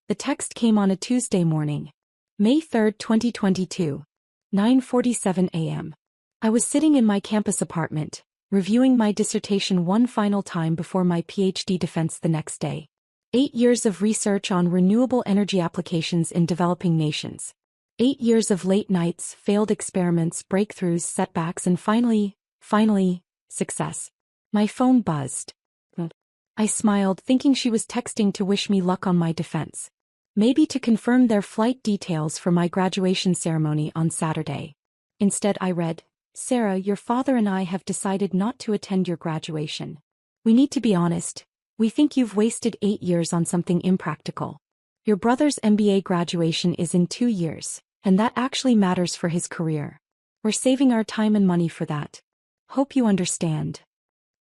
The text came on a Tuesday morning, May 3, 2022, 9:47 a.m. I was sitting in my campus apartment, reviewing my dissertation one final time before my PhD defense the next day. 8 years of research on renewable energy applications in developing nations. 8 years of late nights, failed experiments, breakthroughs, setbacks, and finally, success. My phone buzzed. I smiled, thinking she was texting to wish me luck on my defense. Maybe to confirm their flight details for my graduation ceremony on Saturday. Instead I read, "Sarah, your father and I have decided not to attend your graduation. We need to be honest. We think you've wasted 8 years on something impractical. Your brother's MBA graduation is in 2 years, and that actually matters for his career. We're saving our time and money for that. Hope you understand."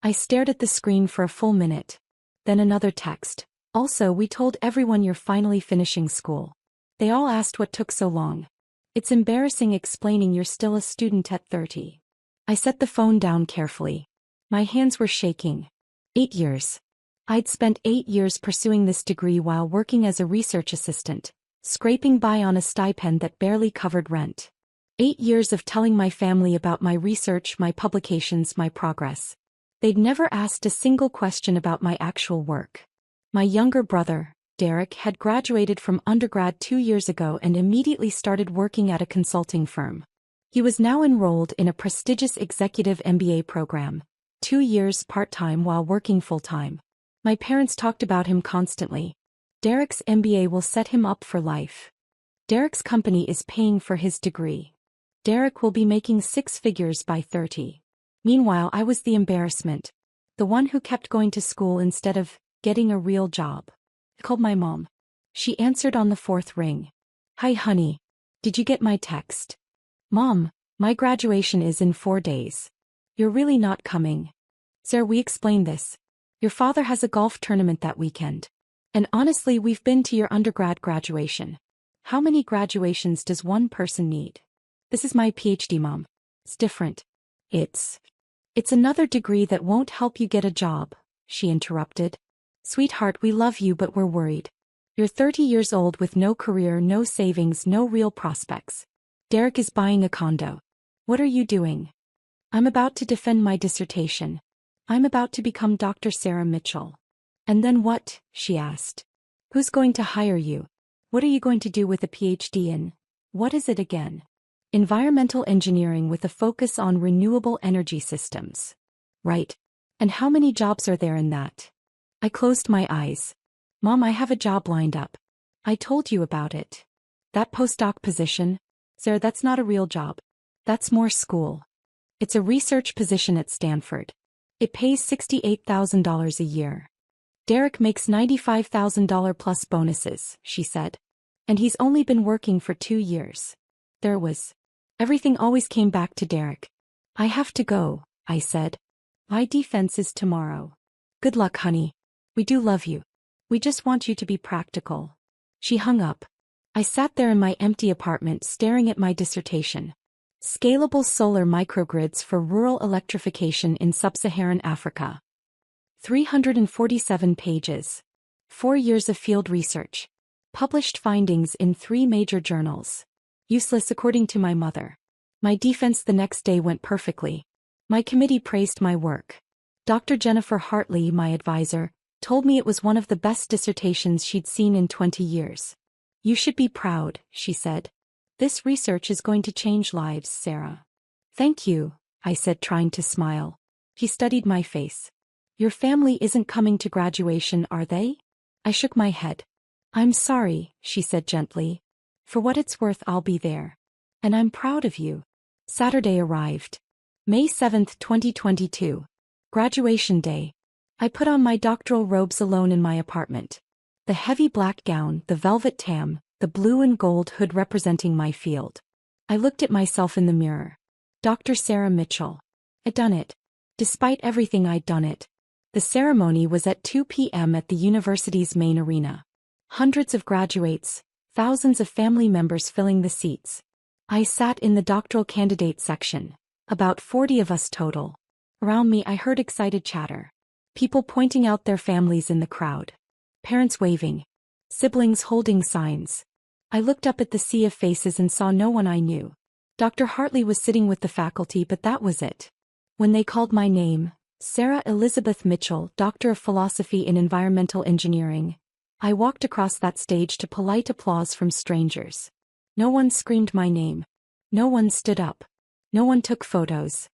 I stared at the screen for a full minute. Then another text. "Also, we told everyone you're finally finishing school. They all asked what took so long. It's embarrassing explaining you're still a student at 30. I set the phone down carefully. My hands were shaking. 8 years. I'd spent 8 years pursuing this degree while working as a research assistant, scraping by on a stipend that barely covered rent. 8 years of telling my family about my research, my publications, my progress. They'd never asked a single question about my actual work. My younger brother, Derek, had graduated from undergrad 2 years ago and immediately started working at a consulting firm. He was now enrolled in a prestigious executive MBA program, 2 years part-time while working full-time. My parents talked about him constantly. Derek's MBA will set him up for life. Derek's company is paying for his degree. Derek will be making 6 figures by 30. Meanwhile, I was the embarrassment. The one who kept going to school instead of getting a real job. I called my mom. She answered on the 4th ring. "Hi honey. Did you get my text?" "Mom, my graduation is in 4 days. You're really not coming." "Sir, we explained this. Your father has a golf tournament that weekend. And honestly, we've been to your undergrad graduation. How many graduations does one person need? This is my PhD, Mom. It's different. It's another degree that won't help you get a job," she interrupted. "Sweetheart, we love you but we're worried. You're 30 years old with no career, no savings, no real prospects. Derek is buying a condo. What are you doing?" "I'm about to defend my dissertation. I'm about to become Dr. Sarah Mitchell." "And then what?" she asked. "Who's going to hire you? What are you going to do with a PhD in? What is it again?" "Environmental engineering with a focus on renewable energy systems." "Right. And how many jobs are there in that?" I closed my eyes. "Mom, I have a job lined up. I told you about it. That postdoc position? Sir, that's not a real job. That's more school. It's a research position at Stanford. It pays $68,000 a year. Derek makes $95,000 plus bonuses," she said. "And he's only been working for 2 years. Everything always came back to Derek." "I have to go," I said. "My defense is tomorrow." "Good luck, honey. We do love you. We just want you to be practical." She hung up. I sat there in my empty apartment staring at my dissertation. Scalable solar microgrids for rural electrification in sub-Saharan Africa. 347 pages. 4 years of field research. Published findings in 3 major journals. Useless according to my mother. My defense the next day went perfectly. My committee praised my work. Dr. Jennifer Hartley, my advisor, told me it was one of the best dissertations she'd seen in 20 years. "You should be proud," she said. "This research is going to change lives, Sarah." "Thank you," I said, trying to smile. She studied my face. "Your family isn't coming to graduation, are they?" I shook my head. "I'm sorry," she said gently. "For what it's worth, I'll be there. And I'm proud of you." Saturday arrived. May 7, 2022. Graduation day. I put on my doctoral robes alone in my apartment. The heavy black gown, the velvet tam, the blue and gold hood representing my field. I looked at myself in the mirror. Dr. Sarah Mitchell. I'd done it. Despite everything, I'd done it. The ceremony was at 2 p.m. at the university's main arena. Hundreds of graduates, thousands of family members filling the seats. I sat in the doctoral candidate section. About 40 of us total. Around me I heard excited chatter. People pointing out their families in the crowd. Parents waving. Siblings holding signs. I looked up at the sea of faces and saw no one I knew. Dr. Hartley was sitting with the faculty, but that was it. When they called my name, Sarah Elizabeth Mitchell, Doctor of Philosophy in Environmental Engineering, I walked across that stage to polite applause from strangers. No one screamed my name. No one stood up. No one took photos.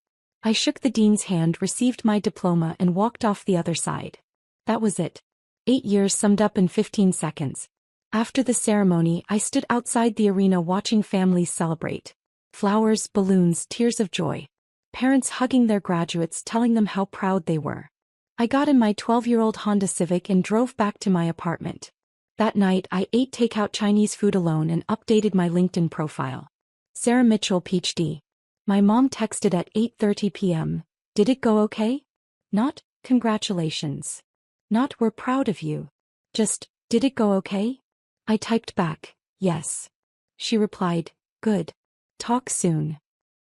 I shook the dean's hand, received my diploma, and walked off the other side. That was it. 8 years summed up in 15 seconds. After the ceremony, I stood outside the arena watching families celebrate. Flowers, balloons, tears of joy. Parents hugging their graduates, telling them how proud they were. I got in my 12-year-old Honda Civic and drove back to my apartment. That night, I ate takeout Chinese food alone and updated my LinkedIn profile. Sarah Mitchell, PhD. My mom texted at 8:30 p.m. Did it go okay? Not, congratulations. Not, we're proud of you. Just, did it go okay? I typed back, yes. She replied, good. Talk soon.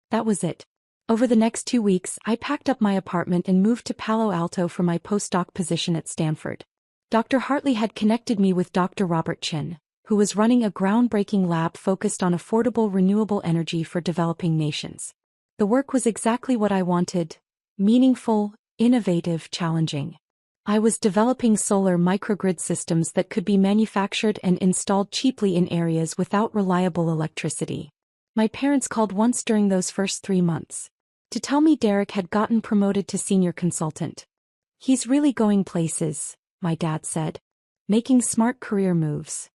That was it. Over the next 2 weeks, I packed up my apartment and moved to Palo Alto for my postdoc position at Stanford. Dr. Hartley had connected me with Dr. Robert Chin, who was running a groundbreaking lab focused on affordable renewable energy for developing nations. The work was exactly what I wanted: meaningful, innovative, challenging. I was developing solar microgrid systems that could be manufactured and installed cheaply in areas without reliable electricity. My parents called once during those first 3 months to tell me Derek had gotten promoted to senior consultant. He's really going places, my dad said. Making smart career moves.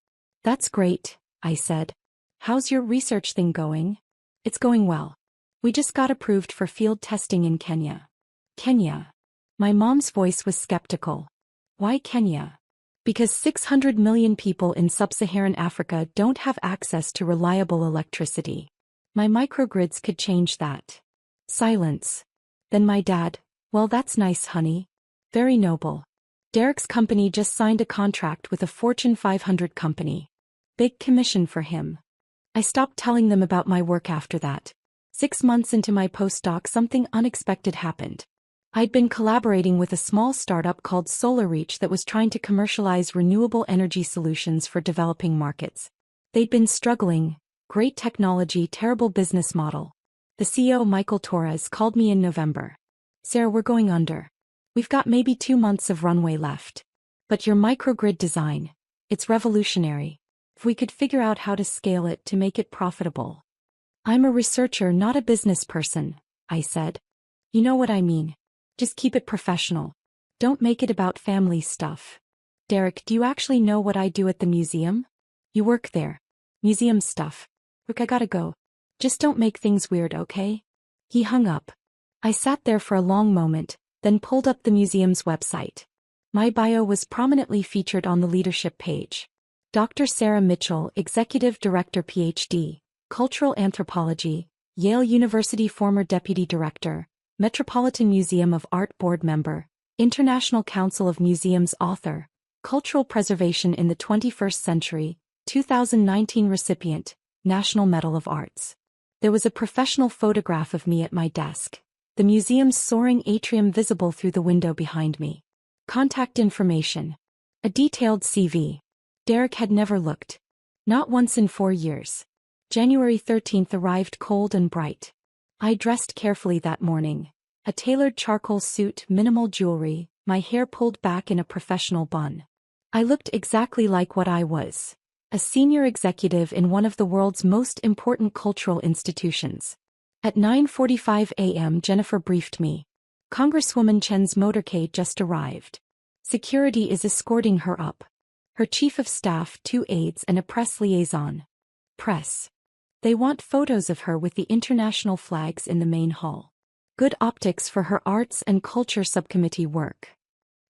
That's great, I said. How's your research thing going? It's going well. We just got approved for field testing in Kenya. Kenya. My mom's voice was skeptical. Why Kenya? Because 600 million people in sub-Saharan Africa don't have access to reliable electricity. My microgrids could change that. Silence. Then my dad, well, that's nice, honey. Very noble. Derek's company just signed a contract with a Fortune 500 company. Big commission for him. I stopped telling them about my work after that. 6 months into my postdoc, something unexpected happened. I'd been collaborating with a small startup called SolarReach that was trying to commercialize renewable energy solutions for developing markets. They'd been struggling. Great technology, terrible business model. The CEO, Michael Torres, called me in November. Sarah, we're going under. We've got maybe 2 months of runway left. But your microgrid design, it's revolutionary. If we could figure out how to scale it to make it profitable. I'm a researcher, not a business person, I said. You know what I mean. Just keep it professional. Don't make it about family stuff. Derek, do you actually know what I do at the museum? You work there. Museum stuff. Look, I gotta go. Just don't make things weird, okay? He hung up. I sat there for a long moment, then pulled up the museum's website. My bio was prominently featured on the leadership page. Dr. Sarah Mitchell, Executive Director, PhD, Cultural Anthropology, Yale University, former Deputy Director, Metropolitan Museum of Art Board Member, International Council of Museums author, Cultural Preservation in the 21st Century, 2019 recipient, National Medal of Arts. There was a professional photograph of me at my desk, the museum's soaring atrium visible through the window behind me. Contact information. A detailed CV. Derek had never looked. Not once in 4 years. January 13th arrived cold and bright. I dressed carefully that morning. A tailored charcoal suit, minimal jewelry, my hair pulled back in a professional bun. I looked exactly like what I was. A senior executive in one of the world's most important cultural institutions. At 9:45 a.m. Jennifer briefed me. Congresswoman Chen's motorcade just arrived. Security is escorting her up. Her chief of staff, 2 aides and a press liaison. Press. They want photos of her with the international flags in the main hall. Good optics for her arts and culture subcommittee work.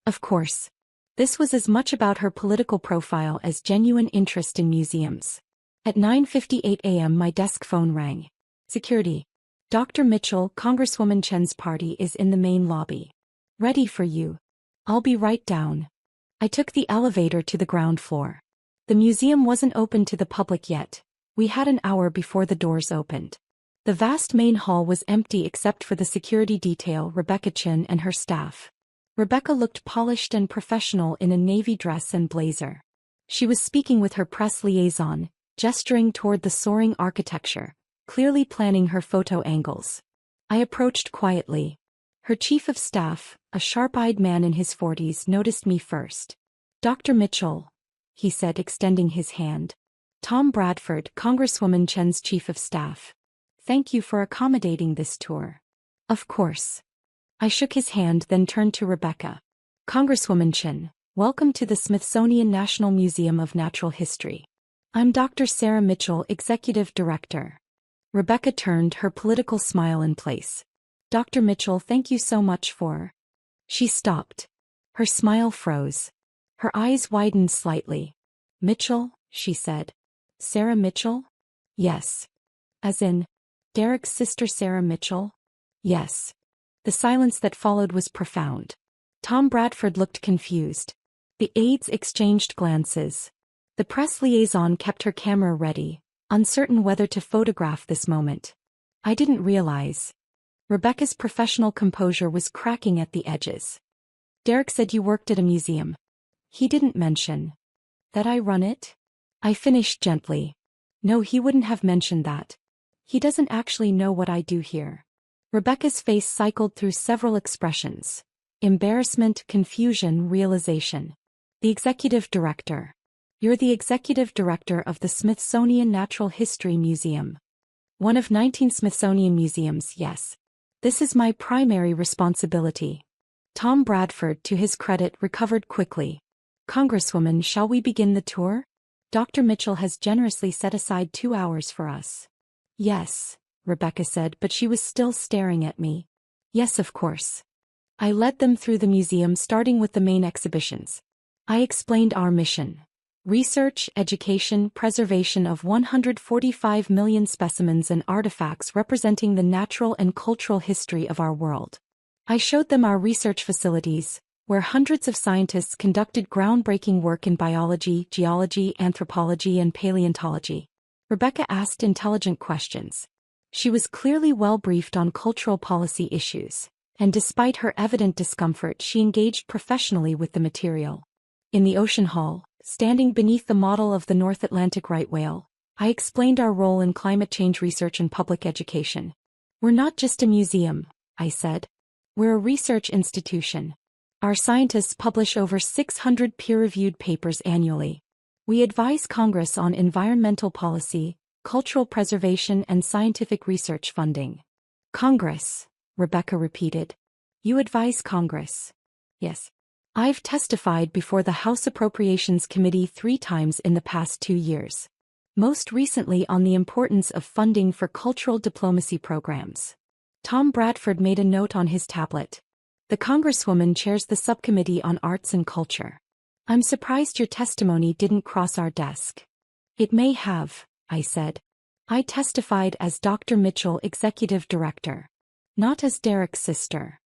Of course. This was as much about her political profile as genuine interest in museums. At 9:58 a.m. my desk phone rang. Security. Dr. Mitchell, Congresswoman Chen's party is in the main lobby. Ready for you. I'll be right down. I took the elevator to the ground floor. The museum wasn't open to the public yet. We had an hour before the doors opened. The vast main hall was empty except for the security detail, Rebecca Chin and her staff. Rebecca looked polished and professional in a navy dress and blazer. She was speaking with her press liaison, gesturing toward the soaring architecture, clearly planning her photo angles. I approached quietly. Her chief of staff, a sharp-eyed man in his 40s, noticed me first. "Dr. Mitchell," he said, extending his hand. "Tom Bradford, Congresswoman Chen's chief of staff. Thank you for accommodating this tour." "Of course." I shook his hand, then turned to Rebecca. "Congresswoman Chen, welcome to the Smithsonian National Museum of Natural History. I'm Dr. Sarah Mitchell, Executive Director." Rebecca turned, her political smile in place. "Dr. Mitchell, thank you so much for—" She stopped. Her smile froze. Her eyes widened slightly. "Mitchell?" she said. "Sarah Mitchell?" "Yes." "As in, Derek's sister Sarah Mitchell?" "Yes." The silence that followed was profound. Tom Bradford looked confused. The aides exchanged glances. The press liaison kept her camera ready, uncertain whether to photograph this moment. I didn't realize. Rebecca's professional composure was cracking at the edges. "Derek said you worked at a museum. He didn't mention that I run it?" I finished gently. "No, he wouldn't have mentioned that. He doesn't actually know what I do here." Rebecca's face cycled through several expressions: embarrassment, confusion, realization. "The executive director. You're the executive director of the Smithsonian Natural History Museum. One of 19 Smithsonian museums, yes. This is my primary responsibility." Tom Bradford, to his credit, recovered quickly. "Congresswoman, shall we begin the tour? Dr. Mitchell has generously set aside 2 hours for us." "Yes," Rebecca said, but she was still staring at me. "Yes, of course." I led them through the museum, starting with the main exhibitions. I explained our mission: research, education, preservation of 145 million specimens and artifacts representing the natural and cultural history of our world. I showed them our research facilities, where hundreds of scientists conducted groundbreaking work in biology, geology, anthropology, and paleontology. Rebecca asked intelligent questions. She was clearly well briefed on cultural policy issues, and despite her evident discomfort, she engaged professionally with the material. In the ocean hall, standing beneath the model of the North Atlantic right whale, I explained our role in climate change research and public education. "We're not just a museum," I said. "We're a research institution. Our scientists publish over 600 peer-reviewed papers annually. We advise Congress on environmental policy, cultural preservation, and scientific research funding." "Congress," Rebecca repeated. "You advise Congress?" "Yes. I've testified before the House Appropriations Committee 3 times in the past 2 years. Most recently on the importance of funding for cultural diplomacy programs." Tom Bradford made a note on his tablet. "The Congresswoman chairs the subcommittee on arts and culture. I'm surprised your testimony didn't cross our desk." "It may have," I said. "I testified as Dr. Mitchell, Executive Director, not as Derek's sister."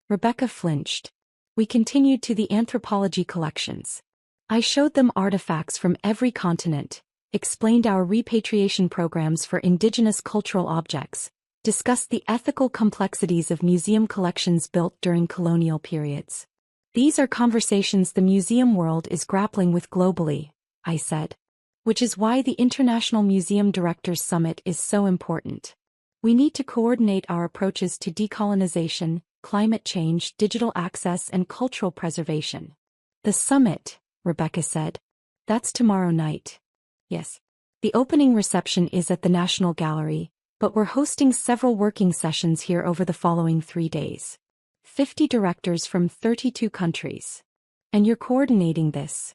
Rebecca flinched. We continued to the anthropology collections. I showed them artifacts from every continent, explained our repatriation programs for indigenous cultural objects, discussed the ethical complexities of museum collections built during colonial periods. "These are conversations the museum world is grappling with globally," I said. "Which is why the International Museum Directors Summit is so important. We need to coordinate our approaches to decolonization, climate change, digital access, and cultural preservation." "The summit," Rebecca said. "That's tomorrow night." "Yes. The opening reception is at the National Gallery, but we're hosting several working sessions here over the following 3 days. 50 directors from 32 countries. And you're coordinating this?"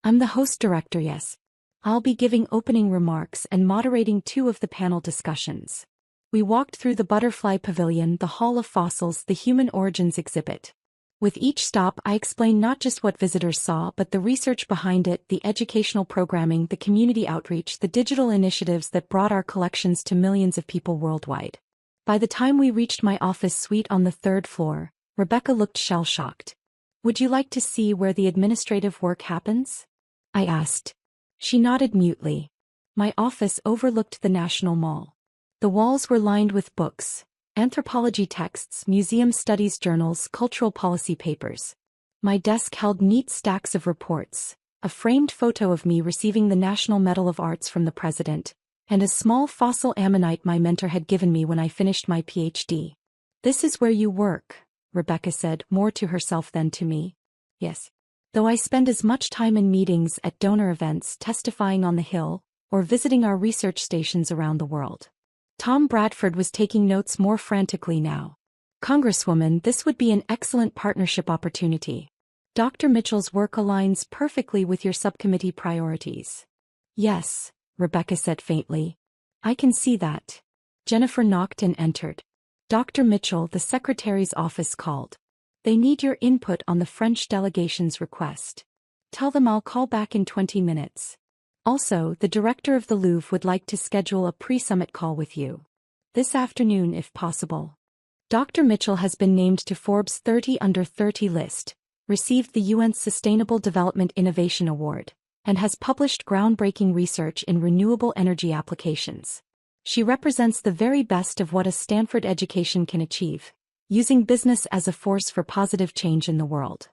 "I'm the host director, yes. I'll be giving opening remarks and moderating 2 of the panel discussions." We walked through the Butterfly Pavilion, the Hall of Fossils, the Human Origins exhibit. With each stop, I explained not just what visitors saw but the research behind it, the educational programming, the community outreach, the digital initiatives that brought our collections to millions of people worldwide. By the time we reached my office suite on the 3rd floor, Rebecca looked shell-shocked. "Would you like to see where the administrative work happens?" I asked. She nodded mutely. My office overlooked the National Mall. The walls were lined with books, anthropology texts, museum studies journals, cultural policy papers. My desk held neat stacks of reports, a framed photo of me receiving the National Medal of Arts from the president, and a small fossil ammonite my mentor had given me when I finished my PhD. "This is where you work," Rebecca said, more to herself than to me. "Yes. Though I spend as much time in meetings, at donor events, testifying on the Hill, or visiting our research stations around the world." Tom Bradford was taking notes more frantically now. "Congresswoman, this would be an excellent partnership opportunity. Dr. Mitchell's work aligns perfectly with your subcommittee priorities." "Yes," Rebecca said faintly. "I can see that." Jennifer knocked and entered. "Dr. Mitchell, the secretary's office called. They need your input on the French delegation's request. Tell them I'll call back in 20 minutes. Also, the director of the Louvre would like to schedule a pre-summit call with you. This afternoon if possible." Dr. Mitchell has been named to Forbes' 30 Under 30 list, received the UN's Sustainable Development Innovation Award, and has published groundbreaking research in renewable energy applications. She represents the very best of what a Stanford education can achieve, using business as a force for positive change in the world.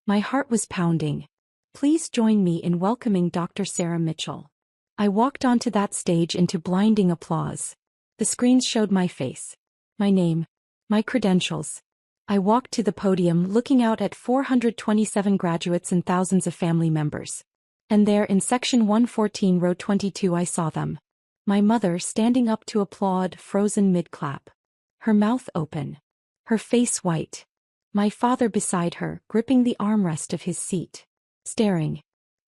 My heart was pounding. Please join me in welcoming Dr. Sarah Mitchell. I walked onto that stage into blinding applause. The screens showed my face, my name, my credentials. I walked to the podium looking out at 427 graduates and thousands of family members. And there in section 114 row 22 I saw them. My mother standing up to applaud, frozen mid-clap. Her mouth open. Her face white. My father beside her, gripping the armrest of his seat. Staring.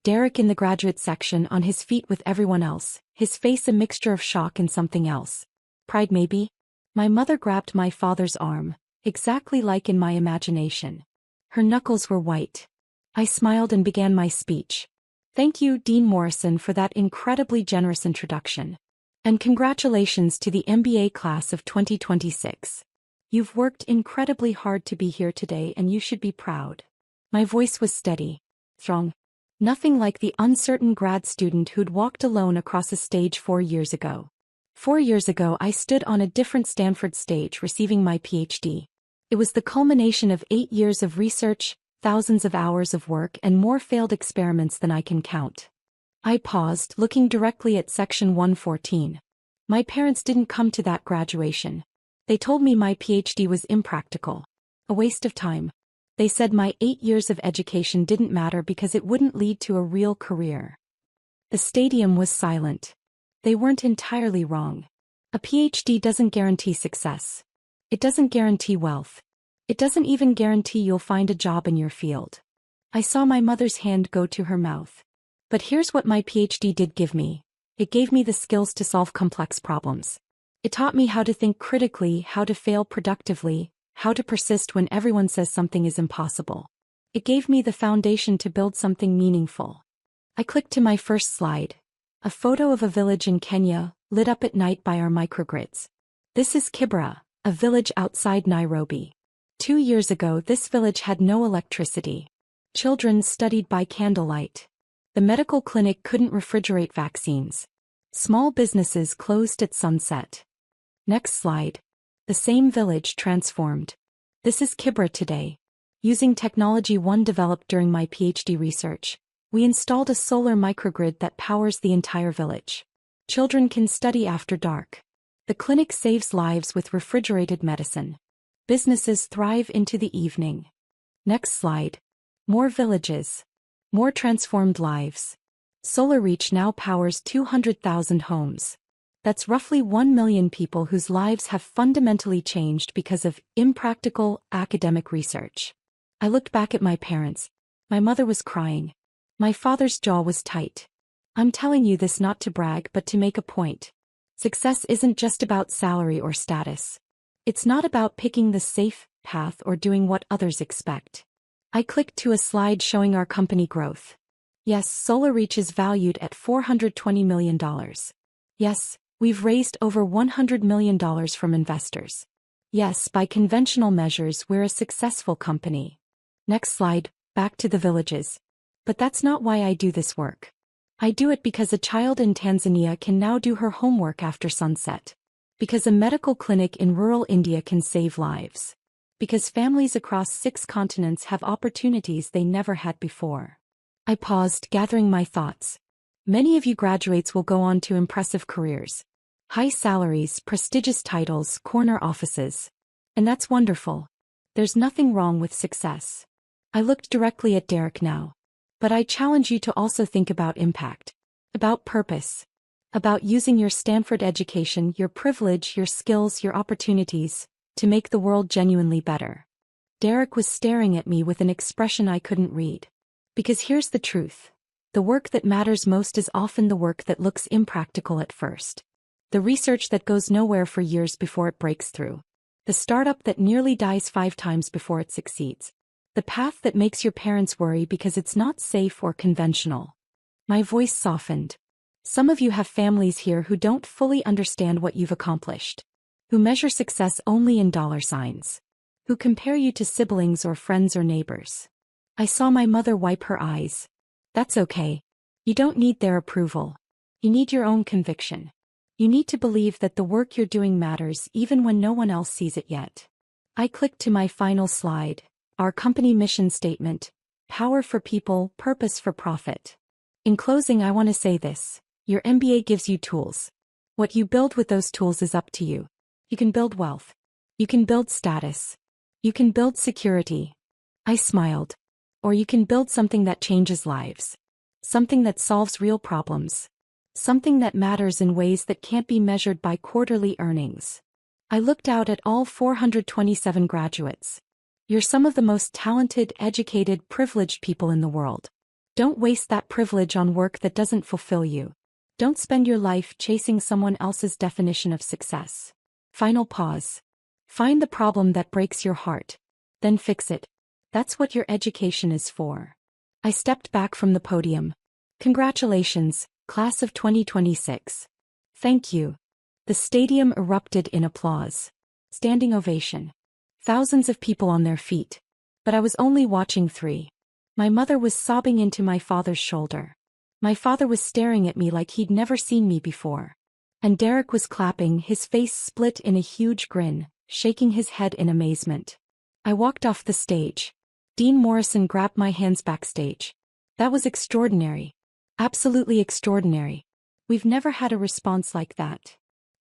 Derek in the graduate section on his feet with everyone else, his face a mixture of shock and something else. Pride maybe? My mother grabbed my father's arm, exactly like in my imagination. Her knuckles were white. I smiled and began my speech. "Thank you, Dean Morrison, for that incredibly generous introduction. And congratulations to the MBA class of 2026. You've worked incredibly hard to be here today and you should be proud." My voice was steady. Strong. Nothing like the uncertain grad student who'd walked alone across a stage 4 years ago. 4 years ago I stood on a different Stanford stage receiving my PhD. It was the culmination of 8 years of research, thousands of hours of work and more failed experiments than I can count. I paused, looking directly at section 114. My parents didn't come to that graduation. They told me my PhD was impractical. A waste of time. They said my 8 years of education didn't matter because it wouldn't lead to a real career. The stadium was silent. They weren't entirely wrong. A PhD doesn't guarantee success. It doesn't guarantee wealth. It doesn't even guarantee you'll find a job in your field. I saw my mother's hand go to her mouth. But here's what my PhD did give me. It gave me the skills to solve complex problems. It taught me how to think critically, how to fail productively, how to persist when everyone says something is impossible. It gave me the foundation to build something meaningful. I clicked to my first slide. A photo of a village in Kenya, lit up at night by our microgrids. This is Kibera, a village outside Nairobi. 2 years ago this village had no electricity. Children studied by candlelight. The medical clinic couldn't refrigerate vaccines. Small businesses closed at sunset. Next slide. The same village transformed. This is Kibera today. Using technology one developed during my PhD research, we installed a solar microgrid that powers the entire village. Children can study after dark. The clinic saves lives with refrigerated medicine. Businesses thrive into the evening. Next slide. More villages. More transformed lives. SolarReach now powers 200,000 homes. That's roughly 1 million people whose lives have fundamentally changed because of impractical academic research. I looked back at my parents. My mother was crying. My father's jaw was tight. I'm telling you this not to brag but to make a point. Success isn't just about salary or status. It's not about picking the safe path or doing what others expect. I clicked to a slide showing our company growth. Yes, SolarReach is valued at $420 million. Yes, we've raised over $100 million from investors. Yes, by conventional measures we're a successful company. Next slide, back to the villages. But that's not why I do this work. I do it because a child in Tanzania can now do her homework after sunset. Because a medical clinic in rural India can save lives. Because families across 6 continents have opportunities they never had before. I paused, gathering my thoughts. Many of you graduates will go on to impressive careers. High salaries, prestigious titles, corner offices. And that's wonderful. There's nothing wrong with success. I looked directly at Derek now. But I challenge you to also think about impact. About purpose. About using your Stanford education, your privilege, your skills, your opportunities, to make the world genuinely better. Derek was staring at me with an expression I couldn't read. Because here's the truth. The work that matters most is often the work that looks impractical at first. The research that goes nowhere for years before it breaks through. The startup that nearly dies 5 times before it succeeds. The path that makes your parents worry because it's not safe or conventional. My voice softened. Some of you have families here who don't fully understand what you've accomplished. Who measure success only in dollar signs. Who compare you to siblings or friends or neighbors. I saw my mother wipe her eyes. That's okay. You don't need their approval. You need your own conviction. You need to believe that the work you're doing matters even when no one else sees it yet. I clicked to my final slide. Our company mission statement. Power for people, purpose for profit. In closing, I want to say this. Your MBA gives you tools. What you build with those tools is up to you. You can build wealth. You can build status. You can build security. I smiled. Or you can build something that changes lives. Something that solves real problems. Something that matters in ways that can't be measured by quarterly earnings. I looked out at all 427 graduates. You're some of the most talented, educated, privileged people in the world. Don't waste that privilege on work that doesn't fulfill you. Don't spend your life chasing someone else's definition of success. Final pause. Find the problem that breaks your heart. Then fix it. That's what your education is for. I stepped back from the podium. Congratulations, class of 2026. Thank you. The stadium erupted in applause. Standing ovation. Thousands of people on their feet. But I was only watching 3. My mother was sobbing into my father's shoulder. My father was staring at me like he'd never seen me before. And Derek was clapping, his face split in a huge grin, shaking his head in amazement. I walked off the stage. Dean Morrison grabbed my hands backstage. That was extraordinary. Absolutely extraordinary. We've never had a response like that.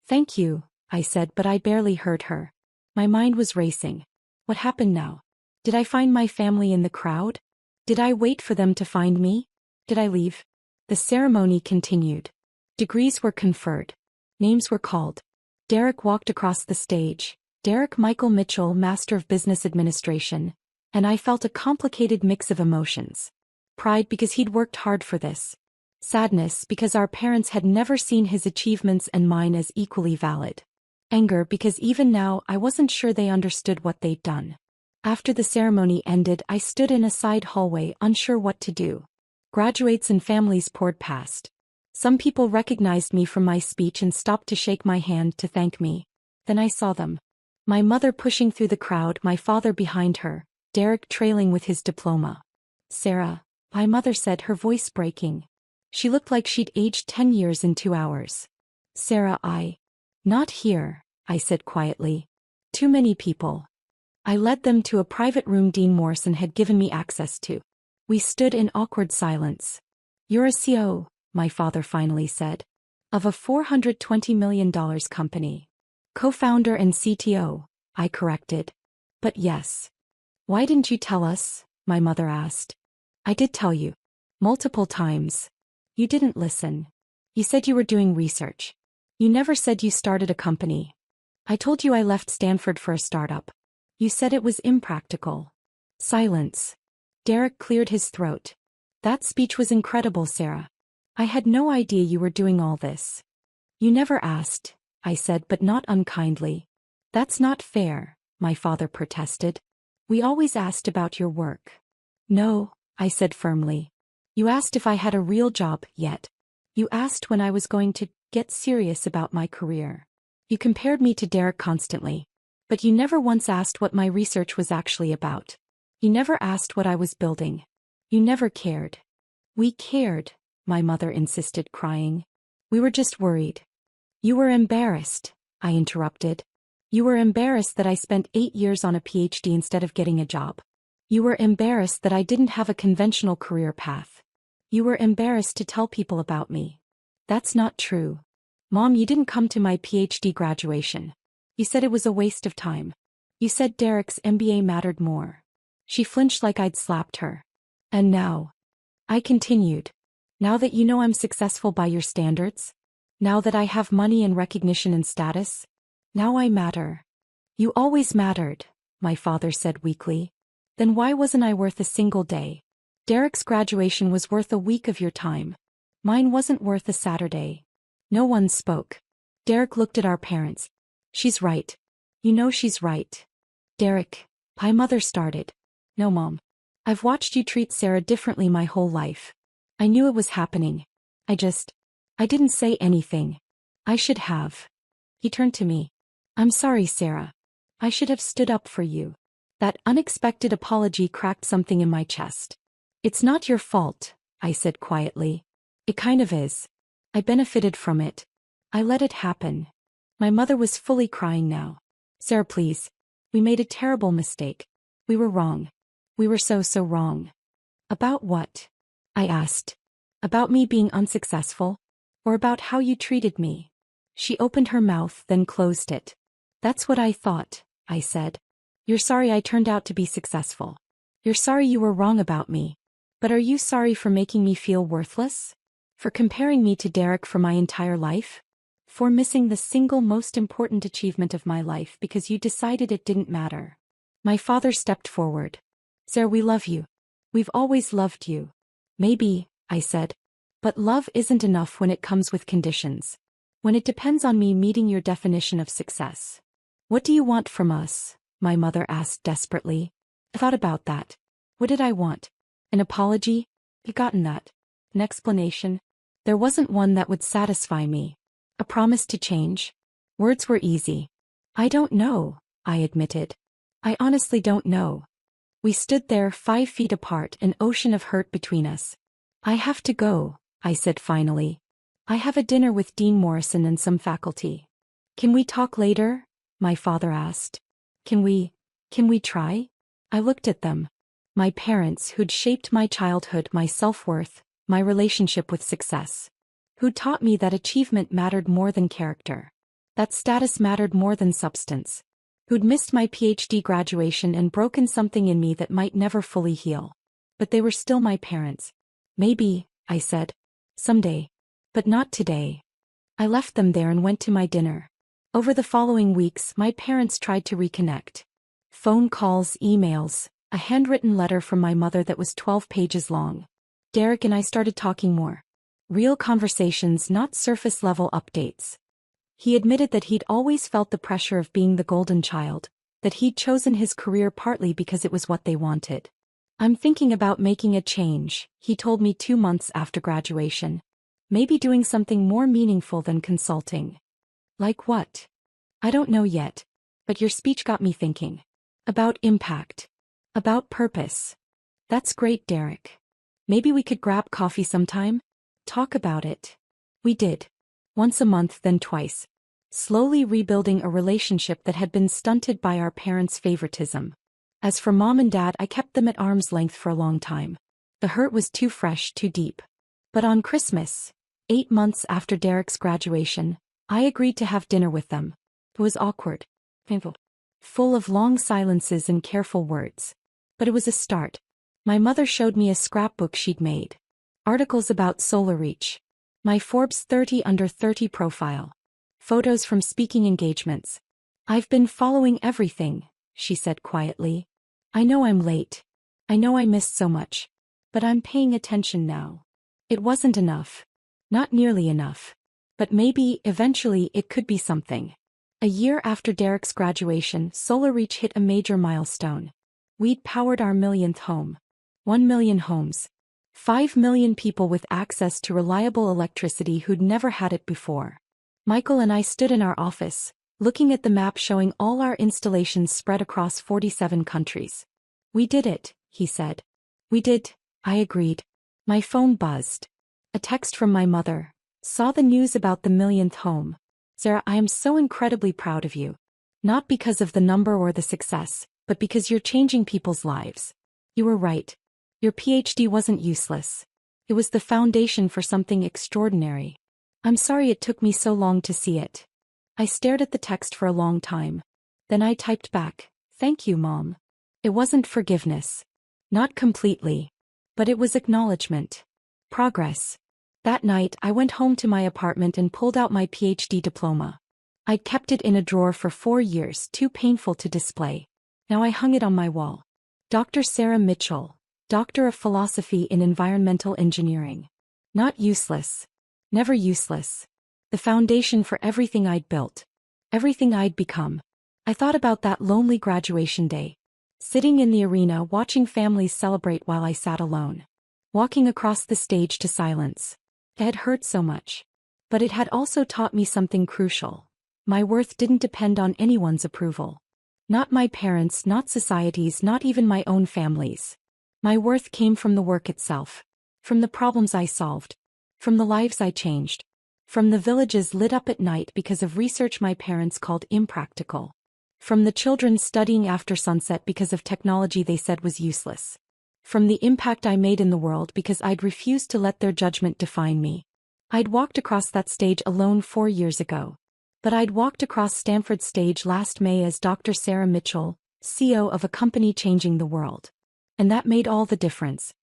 Thank you, I said, but I barely heard her. My mind was racing. What happened now? Did I find my family in the crowd? Did I wait for them to find me? Did I leave? The ceremony continued. Degrees were conferred. Names were called. Derek walked across the stage. Derek Michael Mitchell, Master of Business Administration. And I felt a complicated mix of emotions. Pride because he'd worked hard for this. Sadness because our parents had never seen his achievements and mine as equally valid. Anger because even now I wasn't sure they understood what they'd done. After the ceremony ended, I stood in a side hallway, unsure what to do. Graduates and families poured past. Some people recognized me from my speech and stopped to shake my hand to thank me. Then I saw them. My mother pushing through the crowd, my father behind her, Derek trailing with his diploma. Sarah, my mother said, her voice breaking. She looked like she'd aged 10 years in 2 hours. Sarah, Not here, I said quietly. Too many people. I led them to a private room Dean Morrison had given me access to. We stood in awkward silence. You're a CEO, my father finally said. Of a $420 million company. Co-founder and CTO, I corrected. But yes. Why didn't you tell us? My mother asked. I did tell you. Multiple times. You didn't listen. You said you were doing research. You never said you started a company. I told you I left Stanford for a startup. You said it was impractical. Silence. Derek cleared his throat. That speech was incredible, Sarah. I had no idea you were doing all this. You never asked, I said, but not unkindly. That's not fair, my father protested. We always asked about your work. No, I said firmly. You asked if I had a real job yet. You asked when I was going to get serious about my career. You compared me to Derek constantly. But you never once asked what my research was actually about. You never asked what I was building. You never cared. We cared, my mother insisted, crying. We were just worried. You were embarrassed, I interrupted. You were embarrassed that I spent 8 years on a PhD instead of getting a job. You were embarrassed that I didn't have a conventional career path. You were embarrassed to tell people about me. That's not true. Mom, you didn't come to my PhD graduation. You said it was a waste of time. You said Derek's MBA mattered more. She flinched like I'd slapped her. And now, I continued. Now that you know I'm successful by your standards? Now that I have money and recognition and status? Now I matter. You always mattered, my father said weakly. Then why wasn't I worth a single day? Derek's graduation was worth a week of your time. Mine wasn't worth a Saturday. No one spoke. Derek looked at our parents. She's right. You know she's right. Derek, my mother started. No, Mom. I've watched you treat Sarah differently my whole life. I knew it was happening. I didn't say anything. I should have. He turned to me. I'm sorry, Sarah. I should have stood up for you. That unexpected apology cracked something in my chest. It's not your fault, I said quietly. It kind of is. I benefited from it. I let it happen. My mother was fully crying now. Sarah, please. We made a terrible mistake. We were wrong. We were so wrong. About what? I asked. About me being unsuccessful? Or about how you treated me? She opened her mouth, then closed it. That's what I thought, I said. You're sorry I turned out to be successful. You're sorry you were wrong about me. But are you sorry for making me feel worthless? For comparing me to Derek for my entire life? For missing the single most important achievement of my life because you decided it didn't matter? My father stepped forward. Sarah, we love you. We've always loved you. Maybe, I said. But love isn't enough when it comes with conditions. When it depends on me meeting your definition of success. What do you want from us? My mother asked desperately. I thought about that. What did I want? An apology? You've gotten that. An explanation? There wasn't one that would satisfy me. A promise to change? Words were easy. I don't know, I admitted. I honestly don't know. We stood there 5 feet apart, an ocean of hurt between us. I have to go, I said finally. I have a dinner with Dean Morrison and some faculty. Can we talk later? My father asked. Can we try? I looked at them. My parents who'd shaped my childhood, my self-worth, my relationship with success. Who taught me that achievement mattered more than character. That status mattered more than substance. Who'd missed my PhD graduation and broken something in me that might never fully heal. But they were still my parents. Maybe, I said. Someday. But not today. I left them there and went to my dinner. Over the following weeks, my parents tried to reconnect. Phone calls, emails, a handwritten letter from my mother that was 12 pages long. Derek and I started talking more. Real conversations, not surface-level updates. He admitted that he'd always felt the pressure of being the golden child, that he'd chosen his career partly because it was what they wanted. I'm thinking about making a change, he told me 2 months after graduation. Maybe doing something more meaningful than consulting. Like what? I don't know yet. But your speech got me thinking. About impact. About purpose. That's great, Derek. Maybe we could grab coffee sometime? Talk about it. We did. Once a month, then twice. Slowly rebuilding a relationship that had been stunted by our parents' favoritism. As for Mom and Dad, I kept them at arm's length for a long time. The hurt was too fresh, too deep. But on Christmas, 8 months after Derek's graduation, I agreed to have dinner with them. It was awkward. Painful. Full of long silences and careful words. But it was a start. My mother showed me a scrapbook she'd made. Articles about Solar Reach. My Forbes 30 under 30 profile. Photos from speaking engagements. I've been following everything, she said quietly. I know I'm late. I know I missed so much. But I'm paying attention now. It wasn't enough. Not nearly enough. But maybe, eventually, it could be something. A year after Derek's graduation, Solar Reach hit a major milestone. We'd powered our millionth home. 1 million homes. 5 million people with access to reliable electricity who'd never had it before. Michael and I stood in our office, looking at the map showing all our installations spread across 47 countries. We did it, he said. We did, I agreed. My phone buzzed. A text from my mother. Saw the news about the millionth home. Sarah, I am so incredibly proud of you. Not because of the number or the success, but because you're changing people's lives. You were right. Your PhD wasn't useless. It was the foundation for something extraordinary. I'm sorry it took me so long to see it. I stared at the text for a long time. Then I typed back, "Thank you, Mom." It wasn't forgiveness. Not completely. But it was acknowledgement. Progress. That night I went home to my apartment and pulled out my PhD diploma. I'd kept it in a drawer for 4 years, too painful to display. Now I hung it on my wall. Dr. Sarah Mitchell, Doctor of Philosophy in Environmental Engineering. Not useless. Never useless. The foundation for everything I'd built. Everything I'd become. I thought about that lonely graduation day. Sitting in the arena watching families celebrate while I sat alone. Walking across the stage to silence. It had hurt so much. But it had also taught me something crucial. My worth didn't depend on anyone's approval. Not my parents, not society's, not even my own family's. My worth came from the work itself. From the problems I solved. From the lives I changed. From the villages lit up at night because of research my parents called impractical. From the children studying after sunset because of technology they said was useless. From the impact I made in the world because I'd refused to let their judgment define me. I'd walked across that stage alone 4 years ago. But I'd walked across Stanford's stage last May as Dr. Sarah Mitchell, CEO of a company changing the world. And that made all the difference.